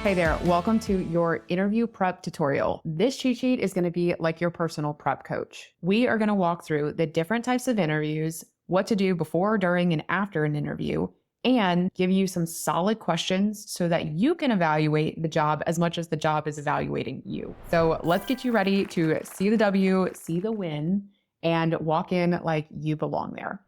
Hey there, welcome to your interview prep tutorial. This cheat sheet is going to be like your personal prep coach. We are going to walk through the different types of interviews, what to do before, during, and after an interview, and give you some solid questions so that you can evaluate the job as much as the job is evaluating you. So let's get you ready to see the W, see the win, and walk in like you belong there.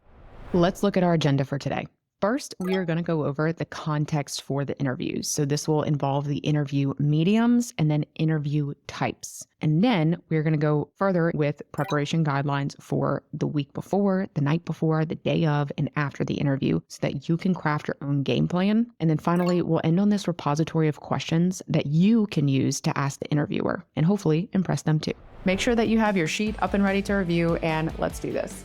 Let's look at our agenda for today. First, we are going to go over the context for the interviews. So this will involve the interview mediums and then interview types. And then we're going to go further with preparation guidelines for the week before, the night before, the day of, and after the interview so that you can craft your own game plan. And then finally, we'll end on this repository of questions that you can use to ask the interviewer and hopefully impress them too. Make sure that you have your sheet up and ready to review, and let's do this.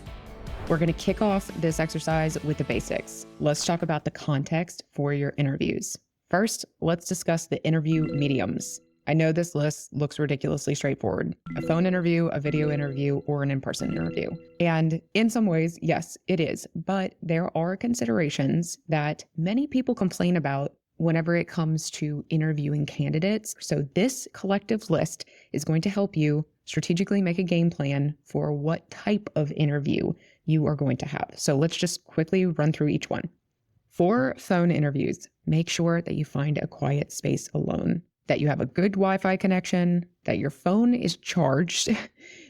We're going to kick off this exercise with the basics. Let's talk about the context for your interviews. First, let's discuss the interview mediums. I know this list looks ridiculously straightforward. A phone interview, a video interview, or an in-person interview. And in some ways, yes, it is. But there are considerations that many people complain about whenever it comes to interviewing candidates. So this collective list is going to help you strategically make a game plan for what type of interview you are going to have. So let's just quickly run through each one. For phone interviews, make sure that you find a quiet space alone, that you have a good Wi-Fi connection, that your phone is charged,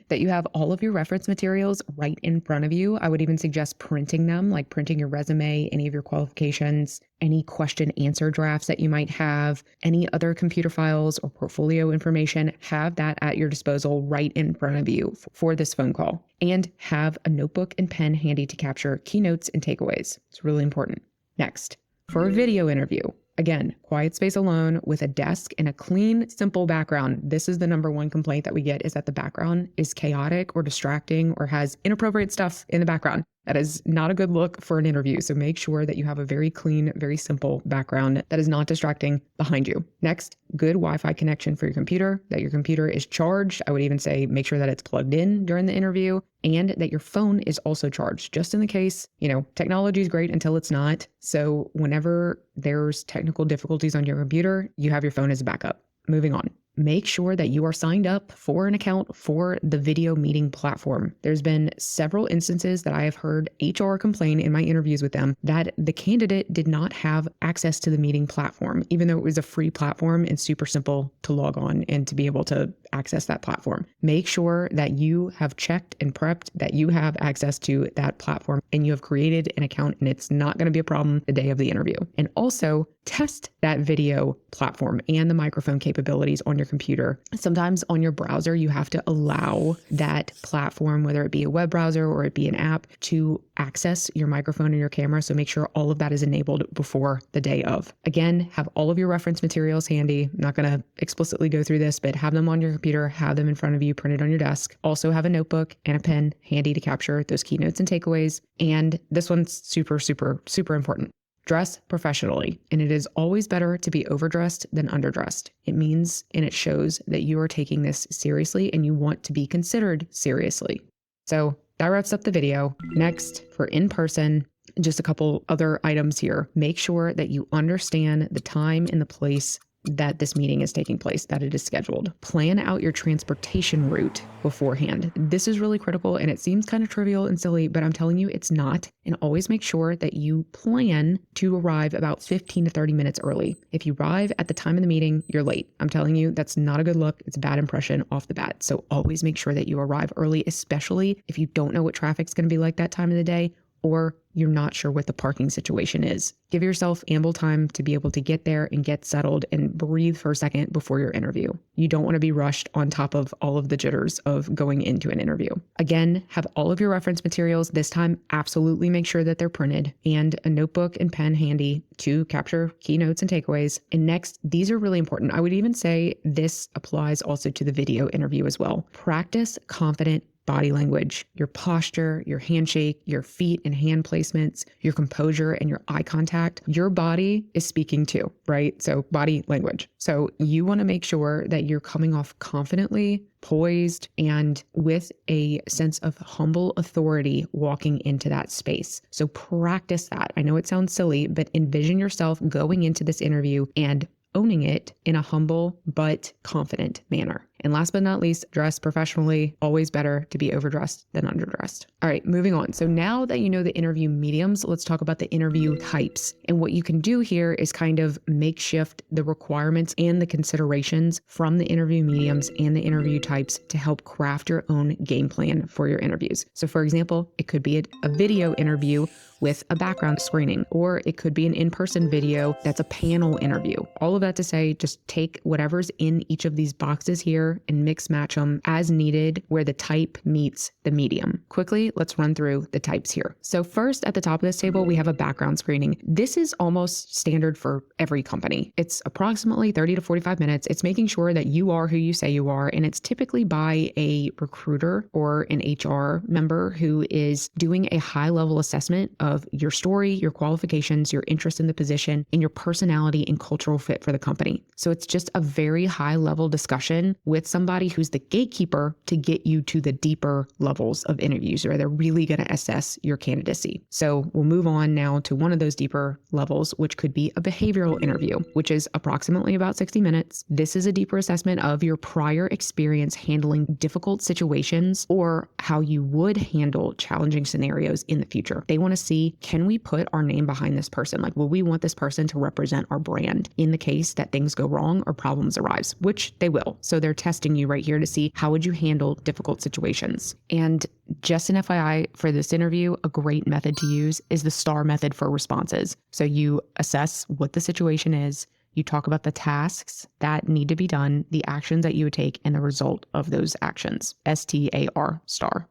that you have all of your reference materials right in front of you. I would even suggest printing them, like printing your resume, any of your qualifications, any question answer drafts that you might have, any other computer files or portfolio information. Have that at your disposal right in front of you for this phone call. And have a notebook and pen handy to capture keynotes and takeaways. It's really important. Next, for a video interview, again, quiet space alone with a desk and a clean, simple background. This is the number one complaint that we get, is that the background is chaotic or distracting or has inappropriate stuff in the background. That is not a good look for an interview. So make sure that you have a very clean, very simple background that is not distracting behind you. Next, good Wi-Fi connection for your computer, that your computer is charged. I would even say make sure that it's plugged in during the interview and that your phone is also charged, just in the case, technology is great until it's not. So whenever there's technical difficulties on your computer, you have your phone as a backup. Moving on. Make sure that you are signed up for an account for the video meeting platform. There's been several instances that I have heard HR complain in my interviews with them that the candidate did not have access to the meeting platform, even though it was a free platform and super simple to log on and to be able to access that platform. Make sure that you have checked and prepped that you have access to that platform and you have created an account, and it's not going to be a problem the day of the interview. And also test that video platform and the microphone capabilities on your computer. Sometimes on your browser, you have to allow that platform, whether it be a web browser or it be an app, to access your microphone and your camera. So make sure all of that is enabled before the day of. Again, have all of your reference materials handy. I'm not going to explicitly go through this, but have them on your computer, have them in front of you, printed on your desk. Also have a notebook and a pen handy to capture those keynotes and takeaways. And this one's super, super, super important. Dress professionally, and it is always better to be overdressed than underdressed. It means and it shows that you are taking this seriously and you want to be considered seriously. So that wraps up the video. Next, for in-person, just a couple other items here. Make sure that you understand the time and the place that this meeting is taking place, that it is scheduled. Plan out your transportation route beforehand. This is really critical, and it seems kind of trivial and silly, but I'm telling you it's not. And always make sure that you plan to arrive about 15 to 30 minutes early. If you arrive at the time of the meeting, you're late. I'm telling you, that's not a good look. It's a bad impression off the bat. So always make sure that you arrive early, especially if you don't know what traffic's going to be like that time of the day, or you're not sure what the parking situation is. Give yourself ample time to be able to get there and get settled and breathe for a second before your interview. You don't want to be rushed on top of all of the jitters of going into an interview. Again, have all of your reference materials. This time, absolutely make sure that they're printed, and a notebook and pen handy to capture keynotes and takeaways. And next, these are really important. I would even say this applies also to the video interview as well. Practice confident body language, your posture, your handshake, your feet and hand placements, your composure and your eye contact. Your body is speaking too, right? So body language. So you want to make sure that you're coming off confidently, poised, and with a sense of humble authority walking into that space. So practice that. I know it sounds silly, but envision yourself going into this interview and owning it in a humble but confident manner. And last but not least, dress professionally. Always better to be overdressed than underdressed. All right, moving on. So now that you know the interview mediums, let's talk about the interview types. And what you can do here is kind of makeshift the requirements and the considerations from the interview mediums and the interview types to help craft your own game plan for your interviews. So for example, it could be a video interview with a background screening, or it could be an in-person video that's a panel interview. All of that to say, just take whatever's in each of these boxes here and mix match them as needed where the type meets the medium. Quickly, let's run through the types here. So first at the top of this table, we have a background screening. This is almost standard for every company. It's approximately 30 to 45 minutes. It's making sure that you are who you say you are, and it's typically by a recruiter or an HR member who is doing a high-level assessment of your story, your qualifications, your interest in the position, and your personality and cultural fit for the company. So it's just a very high-level discussion with somebody who's the gatekeeper to get you to the deeper levels of interviews where they're really going to assess your candidacy. So we'll move on now to one of those deeper levels, which could be a behavioral interview, which is approximately about 60 minutes. This is a deeper assessment of your prior experience handling difficult situations or how you would handle challenging scenarios in the future. They want to see, can we put our name behind this person? Like, will we want this person to represent our brand in the case that things go wrong or problems arise, which they will. So they're testing you right here to see how would you handle difficult situations. And just an FYI for this interview, a great method to use is the STAR method for responses. So you assess what the situation is, you talk about the tasks that need to be done, the actions that you would take, and the result of those actions. STAR, STAR.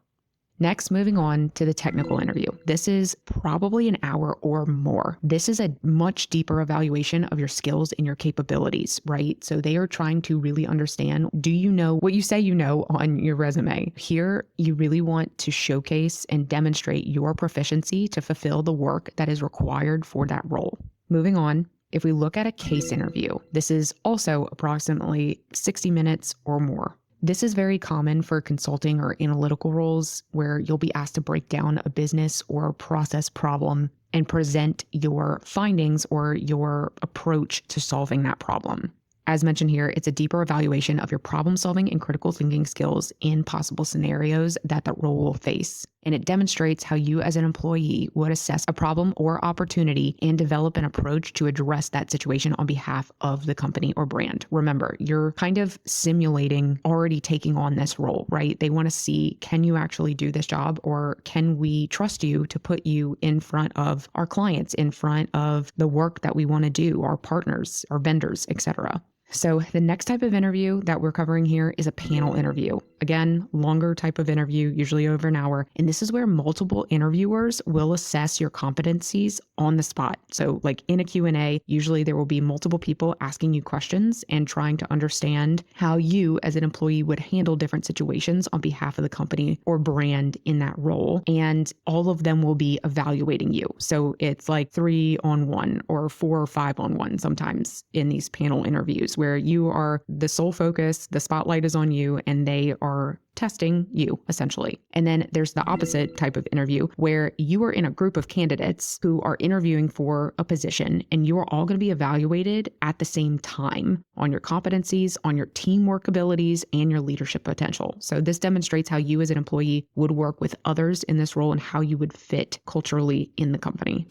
Next, moving on to the technical interview. This is probably an hour or more. This is a much deeper evaluation of your skills and your capabilities, right? So they are trying to really understand, do you know what you say you know on your resume? Here, you really want to showcase and demonstrate your proficiency to fulfill the work that is required for that role. Moving on. If we look at a case interview, this is also approximately 60 minutes or more. This is very common for consulting or analytical roles where you'll be asked to break down a business or process problem and present your findings or your approach to solving that problem. As mentioned here, it's a deeper evaluation of your problem solving and critical thinking skills in possible scenarios that the role will face. And it demonstrates how you as an employee would assess a problem or opportunity and develop an approach to address that situation on behalf of the company or brand. Remember, you're kind of simulating already taking on this role, right? They want to see, can you actually do this job, or can we trust you to put you in front of our clients, in front of the work that we want to do, our partners, our vendors, etc. So the next type of interview that we're covering here is a panel interview. Again, longer type of interview, usually over an hour. And this is where multiple interviewers will assess your competencies on the spot. So like in a Q&A, usually there will be multiple people asking you questions and trying to understand how you as an employee would handle different situations on behalf of the company or brand in that role. And all of them will be evaluating you. So it's like 3-on-1 or 4 or 5-on-1 sometimes in these panel interviews, where you are the sole focus, the spotlight is on you, and they are testing you, essentially. And then there's the opposite type of interview where you are in a group of candidates who are interviewing for a position, and you are all going to be evaluated at the same time on your competencies, on your teamwork abilities, and your leadership potential. So this demonstrates how you as an employee would work with others in this role and how you would fit culturally in the company.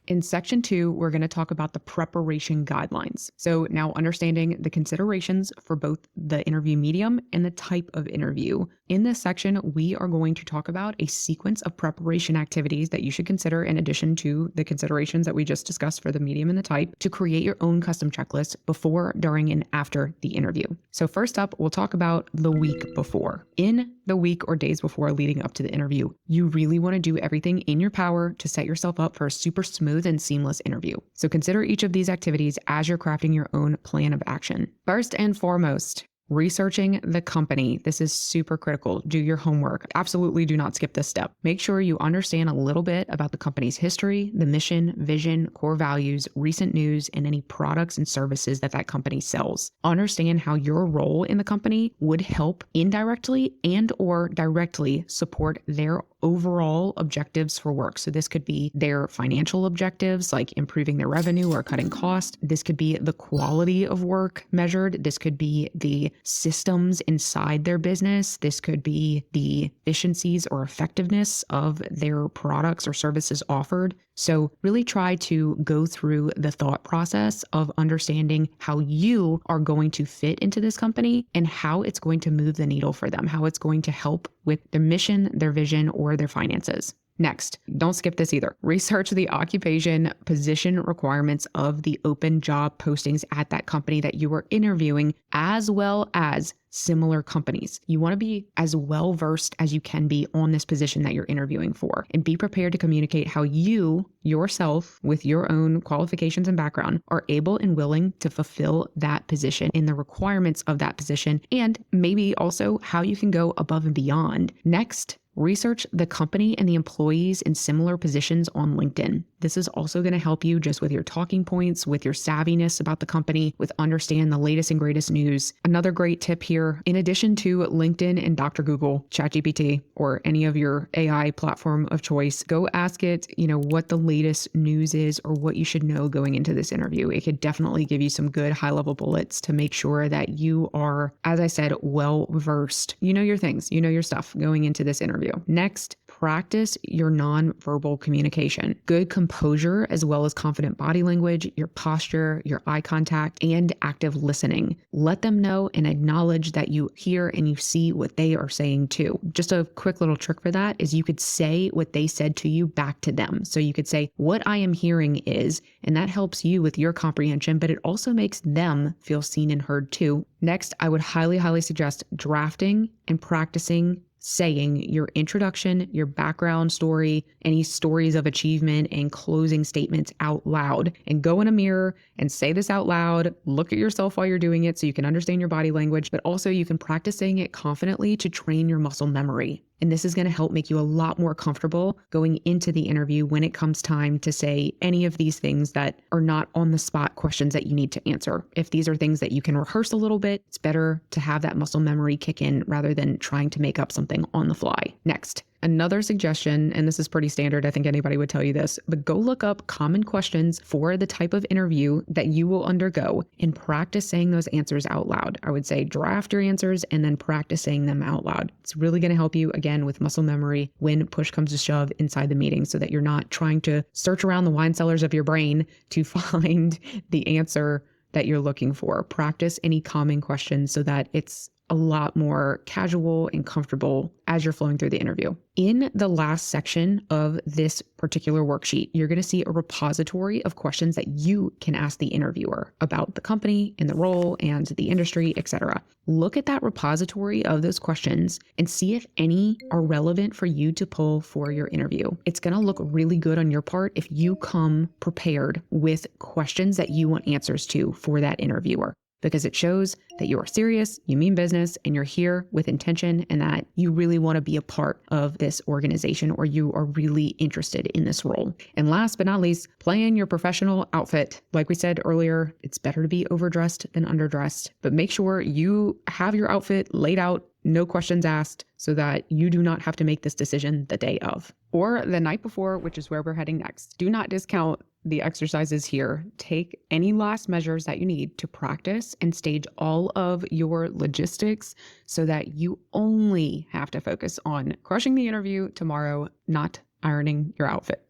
In section 2, we're going to talk about the preparation guidelines. So now understanding the considerations for both the interview medium and the type of interview. In this section, we are going to talk about a sequence of preparation activities that you should consider in addition to the considerations that we just discussed for the medium and the type to create your own custom checklist before, during, and after the interview. So first up, we'll talk about the week before. In the week or days before leading up to the interview, you really want to do everything in your power to set yourself up for a super smooth and seamless interview. So consider each of these activities as you're crafting your own plan of action. First and foremost, researching the company. This is super critical. Do your homework. Absolutely do not skip this step. Make sure you understand a little bit about the company's history, the mission, vision, core values, recent news, and any products and services that that company sells. Understand how your role in the company would help indirectly and or directly support their overall objectives for work. So this could be their financial objectives, like improving their revenue or cutting costs. This could be the quality of work measured. This could be the systems inside their business. This could be the efficiencies or effectiveness of their products or services offered. So really try to go through the thought process of understanding how you are going to fit into this company and how it's going to move the needle for them, how it's going to help with their mission, their vision, or their finances. Next, don't skip this either. Research the occupation position requirements of the open job postings at that company that you are interviewing, as well as similar companies. You want to be as well versed as you can be on this position that you're interviewing for, and be prepared to communicate how you yourself, with your own qualifications and background, are able and willing to fulfill that position in the requirements of that position, and maybe also how you can go above and beyond. Next, research the company and the employees in similar positions on LinkedIn. This is also going to help you just with your talking points, with your savviness about the company, with understand the latest and greatest news. Another great tip here, in addition to LinkedIn and Dr. Google, ChatGPT, or any of your AI platform of choice, go ask it, what the latest news is or what you should know going into this interview. It could definitely give you some good high-level bullets to make sure that you are, as I said, well-versed. You know your things, you know your stuff going into this interview. Next, practice your nonverbal communication. Good composure, as well as confident body language, your posture, your eye contact, and active listening. Let them know and acknowledge that you hear and you see what they are saying too. Just a quick little trick for that is you could say what they said to you back to them. So you could say, "What I am hearing is," and that helps you with your comprehension, but it also makes them feel seen and heard too. Next, I would highly, highly suggest drafting and practicing saying your introduction, your background story, any stories of achievement, and closing statements out loud. And go in a mirror and say this out loud. Look at yourself while you're doing it so you can understand your body language, but also you can practice saying it confidently to train your muscle memory. And this is going to help make you a lot more comfortable going into the interview when it comes time to say any of these things that are not on the spot questions that you need to answer. If these are things that you can rehearse a little bit, it's better to have that muscle memory kick in rather than trying to make up something on the fly. Next, another suggestion, and this is pretty standard, I think anybody would tell you this, but go look up common questions for the type of interview that you will undergo and practice saying those answers out loud. I would say draft your answers and then practice saying them out loud. It's really going to help you, again, with muscle memory when push comes to shove inside the meeting so that you're not trying to search around the wine cellars of your brain to find the answer that you're looking for. Practice any common questions so that it's a lot more casual and comfortable as you're flowing through the interview. In the last section of this particular worksheet, you're going to see a repository of questions that you can ask the interviewer about the company and the role and the industry, etc. Look at that repository of those questions and see if any are relevant for you to pull for your interview. It's going to look really good on your part if you come prepared with questions that you want answers to for that interviewer, because it shows that you are serious, you mean business, and you're here with intention, and that you really want to be a part of this organization, or you are really interested in this role. And last but not least, plan your professional outfit. Like we said earlier, it's better to be overdressed than underdressed, but make sure you have your outfit laid out, no questions asked, so that you do not have to make this decision the day of or the night before, which is where we're heading next. Do not discount the exercises here. Take any last measures that you need to practice and stage all of your logistics so that you only have to focus on crushing the interview tomorrow, not ironing your outfit.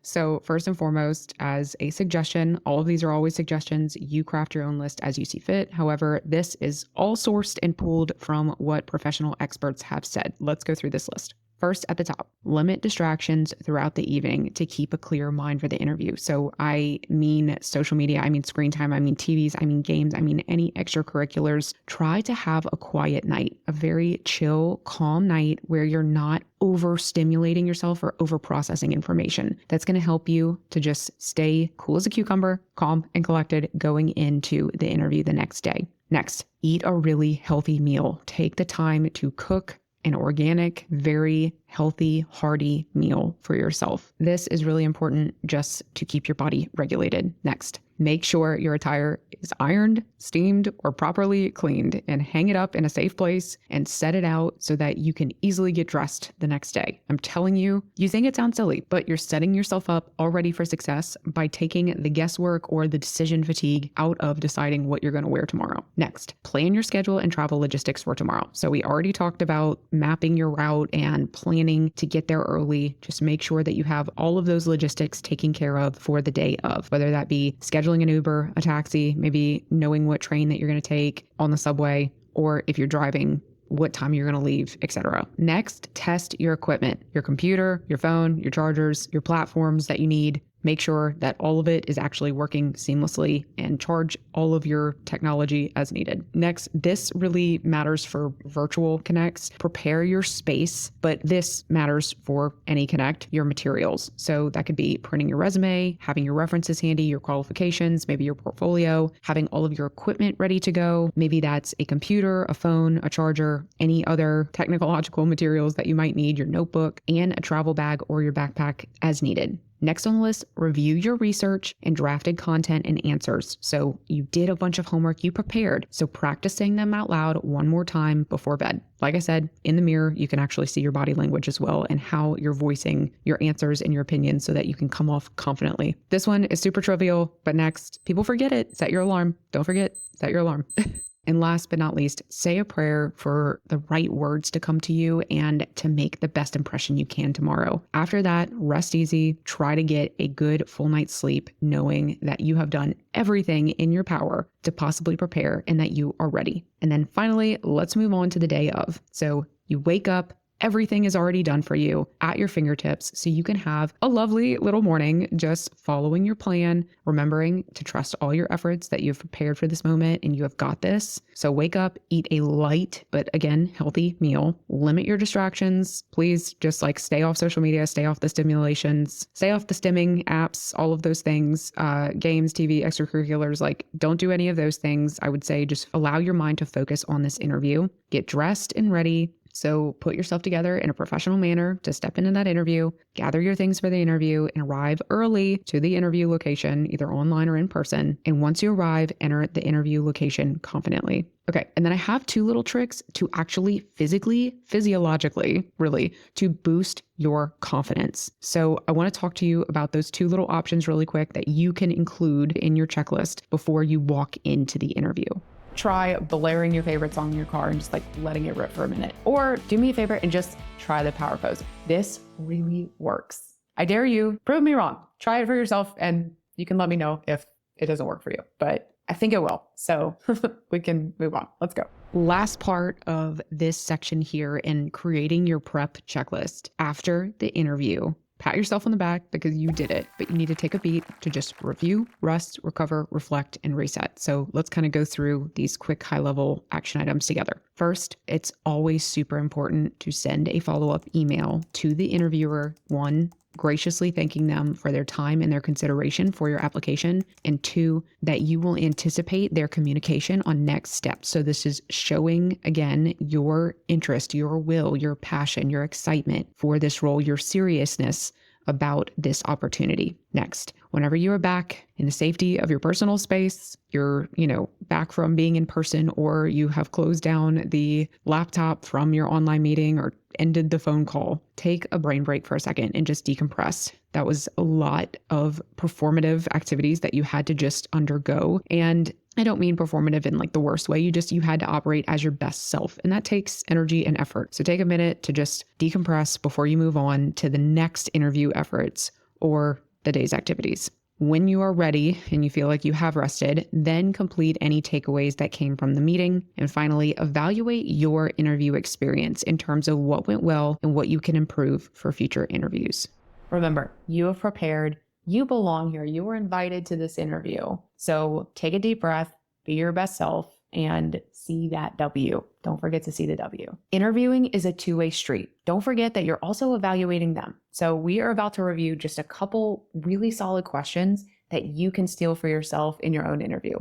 So first and foremost, as a suggestion, all of these are always suggestions. You craft your own list as you see fit. However, this is all sourced and pulled from what professional experts have said. Let's go through this list. First, at the top, limit distractions throughout the evening to keep a clear mind for the interview. So I mean social media, I mean screen time, I mean TVs, I mean games, I mean any extracurriculars. Try to have a quiet night, a very chill, calm night where you're not overstimulating yourself or overprocessing information. That's going to help you to just stay cool as a cucumber, calm and collected going into the interview the next day. Next, eat a really healthy meal. Take the time to cook an organic, very healthy, hearty meal for yourself. This is really important just to keep your body regulated. Next, Make sure your attire is ironed, steamed, or properly cleaned, and hang it up in a safe place and set it out so that you can easily get dressed the next day. I'm telling you, you think it sounds silly, but you're setting yourself up already for success by taking the guesswork or the decision fatigue out of deciding what you're going to wear tomorrow. Next, plan your schedule and travel logistics for tomorrow. So we already talked about mapping your route and planning to get there early. Just make sure that you have all of those logistics taken care of for the day of, whether that be scheduling an Uber, a taxi, maybe knowing what train that you're going to take on the subway, or if you're driving, what time you're going to leave, etc. Next, test your equipment, your computer, your phone, your chargers, your platforms that you need. Make sure that all of it is actually working seamlessly and charge all of your technology as needed. Next, this really matters for virtual connects. Prepare your space, but this matters for any connect, your materials. So that could be printing your resume, having your references handy, your qualifications, maybe your portfolio, having all of your equipment ready to go. Maybe that's a computer, a phone, a charger, any other technological materials that you might need, your notebook, and a travel bag or your backpack as needed. Next on the list, review your research and drafted content and answers. So you did a bunch of homework, you prepared. So practice saying them out loud one more time before bed. Like I said, in the mirror, you can actually see your body language as well and how you're voicing your answers and your opinions so that you can come off confidently. This one is super trivial, but next, people forget it. Set your alarm. Don't forget, set your alarm. And last but not least, say a prayer for the right words to come to you and to make the best impression you can tomorrow. After that, rest easy, try to get a good full night's sleep, knowing that you have done everything in your power to possibly prepare and that you are ready. And then finally, let's move on to the day of. So you wake up, everything is already done for you at your fingertips, so you can have a lovely little morning just following your plan, remembering to trust all your efforts that you've prepared for this moment and you have got this. So wake up, eat a light, but again, healthy meal, limit your distractions. Please just stay off social media, stay off the stimulations, stay off the stimming apps, all of those things, games, TV, extracurriculars, don't do any of those things. I would say just allow your mind to focus on this interview, get dressed and ready. So put yourself together in a professional manner to step into that interview, gather your things for the interview, and arrive early to the interview location, either online or in person. And once you arrive, enter the interview location confidently. Okay, and then I have 2 little tricks to actually physiologically, really, to boost your confidence. So I want to talk to you about those 2 little options really quick that you can include in your checklist before you walk into the interview. Try blaring your favorite song in your car and just letting it rip for a minute. Or do me a favor and just try the power pose. This really works. I dare you, prove me wrong. Try it for yourself and you can let me know if it doesn't work for you. But I think it will. So we can move on. Let's go. Last part of this section here in creating your prep checklist after the interview. Pat yourself on the back because you did it, but you need to take a beat to just review, rest, recover, reflect, and reset. So let's kind of go through these quick high-level action items together. First, it's always super important to send a follow-up email to the interviewer. 1, graciously thanking them for their time and their consideration for your application. And 2, that you will anticipate their communication on next steps. So this is showing, again, your interest, your will, your passion, your excitement for this role, your seriousness about this opportunity. Next, whenever you are back in the safety of your personal space, you're, back from being in person, or you have closed down the laptop from your online meeting or ended the phone call, take a brain break for a second and just decompress. That was a lot of performative activities that you had to just undergo. And I don't mean performative in the worst way. You had to operate as your best self, and that takes energy and effort. So take a minute to just decompress before you move on to the next interview efforts or the day's activities. When you are ready and you feel like you have rested, then complete any takeaways that came from the meeting. And finally, evaluate your interview experience in terms of what went well and what you can improve for future interviews. Remember, you have prepared. You belong here. You were invited to this interview. So take a deep breath, be your best self, and see that W. Don't forget to see the W. Interviewing is a 2-way street. Don't forget that you're also evaluating them. So we are about to review just a couple really solid questions that you can steal for yourself in your own interview.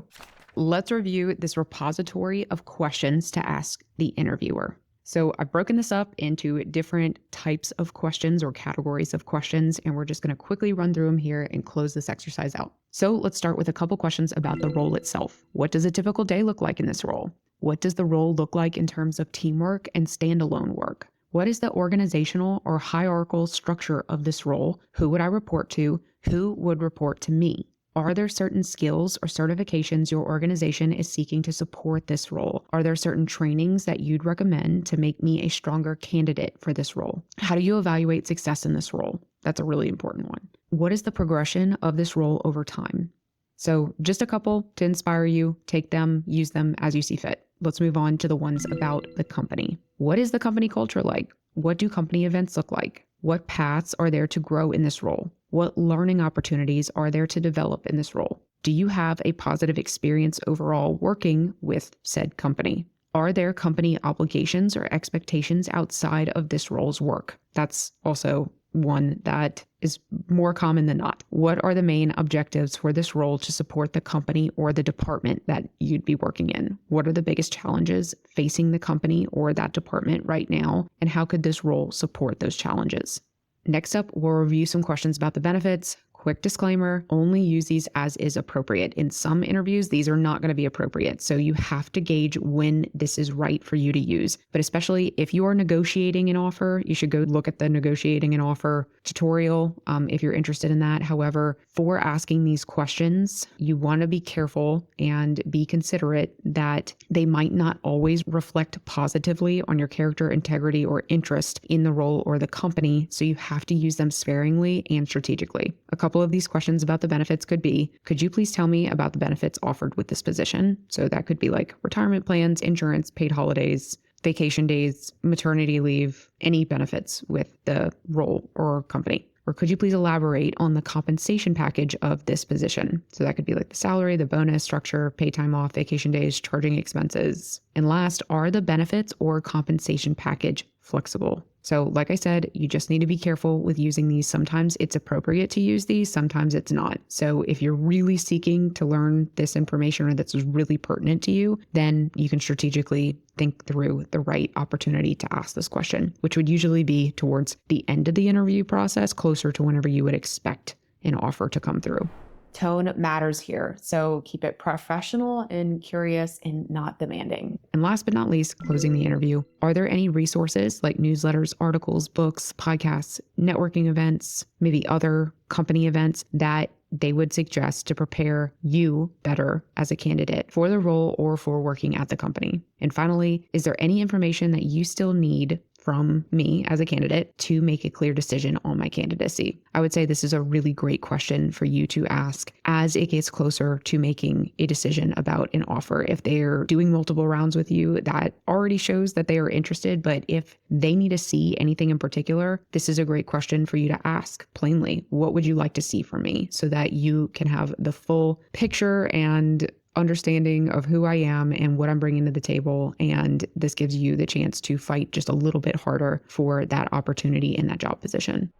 Let's review this repository of questions to ask the interviewer. So I've broken this up into different types of questions or categories of questions, and we're just going to quickly run through them here and close this exercise out. So let's start with a couple questions about the role itself. What does a typical day look like in this role? What does the role look like in terms of teamwork and standalone work? What is the organizational or hierarchical structure of this role? Who would I report to? Who would report to me? Are there certain skills or certifications your organization is seeking to support this role? Are there certain trainings that you'd recommend to make me a stronger candidate for this role? How do you evaluate success in this role? That's a really important one. What is the progression of this role over time? So just a couple to inspire you. Take them, use them as you see fit. Let's move on to the ones about the company. What is the company culture like? What do company events look like? What paths are there to grow in this role? What learning opportunities are there to develop in this role? Do you have a positive experience overall working with said company? Are there company obligations or expectations outside of this role's work? That's also one that is more common than not. What are the main objectives for this role to support the company or the department that you'd be working in? What are the biggest challenges facing the company or that department right now? And how could this role support those challenges? Next up, we'll review some questions about the benefits. Quick disclaimer, only use these as is appropriate. In some interviews, these are not going to be appropriate. So you have to gauge when this is right for you to use. But especially if you are negotiating an offer, you should go look at the negotiating an offer tutorial if you're interested in that. However, for asking these questions, you want to be careful and be considerate that they might not always reflect positively on your character, integrity, or interest in the role or the company. So you have to use them sparingly and strategically. A couple of these questions about the benefits could be, could you please tell me about the benefits offered with this position? So that could be like retirement plans, insurance, paid holidays, vacation days, maternity leave, any benefits with the role or company. Or could you please elaborate on the compensation package of this position? So that could be like the salary, the bonus structure, paid time off, vacation days, charging expenses. And last, are the benefits or compensation package flexible? So like I said, you just need to be careful with using these. Sometimes it's appropriate to use these, sometimes it's not. So if you're really seeking to learn this information or that's really pertinent to you, then you can strategically think through the right opportunity to ask this question, which would usually be towards the end of the interview process, closer to whenever you would expect an offer to come through. Tone matters here, so keep it professional and curious and not demanding. And last but not least, closing the interview, are there any resources like newsletters, articles, books, podcasts, networking events, maybe other company events that they would suggest to prepare you better as a candidate for the role or for working at the company? And finally, is there any information that you still need from me as a candidate to make a clear decision on my candidacy? I would say this is a really great question for you to ask as it gets closer to making a decision about an offer. If they're doing multiple rounds with you, that already shows that they are interested. But if they need to see anything in particular, this is a great question for you to ask plainly. What would you like to see from me, so that you can have the full picture and understanding of who I am and what I'm bringing to the table. And this gives you the chance to fight just a little bit harder for that opportunity in that job position.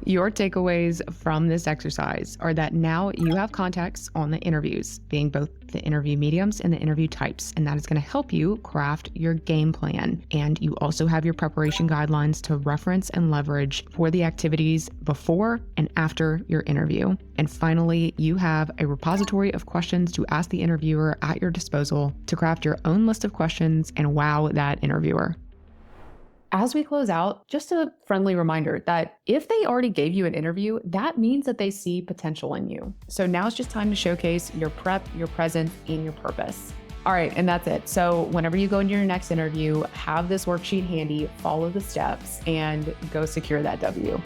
Your takeaways from this exercise are that now you have context on the interviews, being both the interview mediums and the interview types, and that is going to help you craft your game plan. And you also have your preparation guidelines to reference and leverage for the activities before and after your interview. And finally, you have a repository of questions to ask the interviewer at your disposal to craft your own list of questions and wow that interviewer. As we close out, just a friendly reminder that if they already gave you an interview, that means that they see potential in you. So now it's just time to showcase your prep, your presence, and your purpose. All right, and that's it. So whenever you go into your next interview, have this worksheet handy, follow the steps, and go secure that W.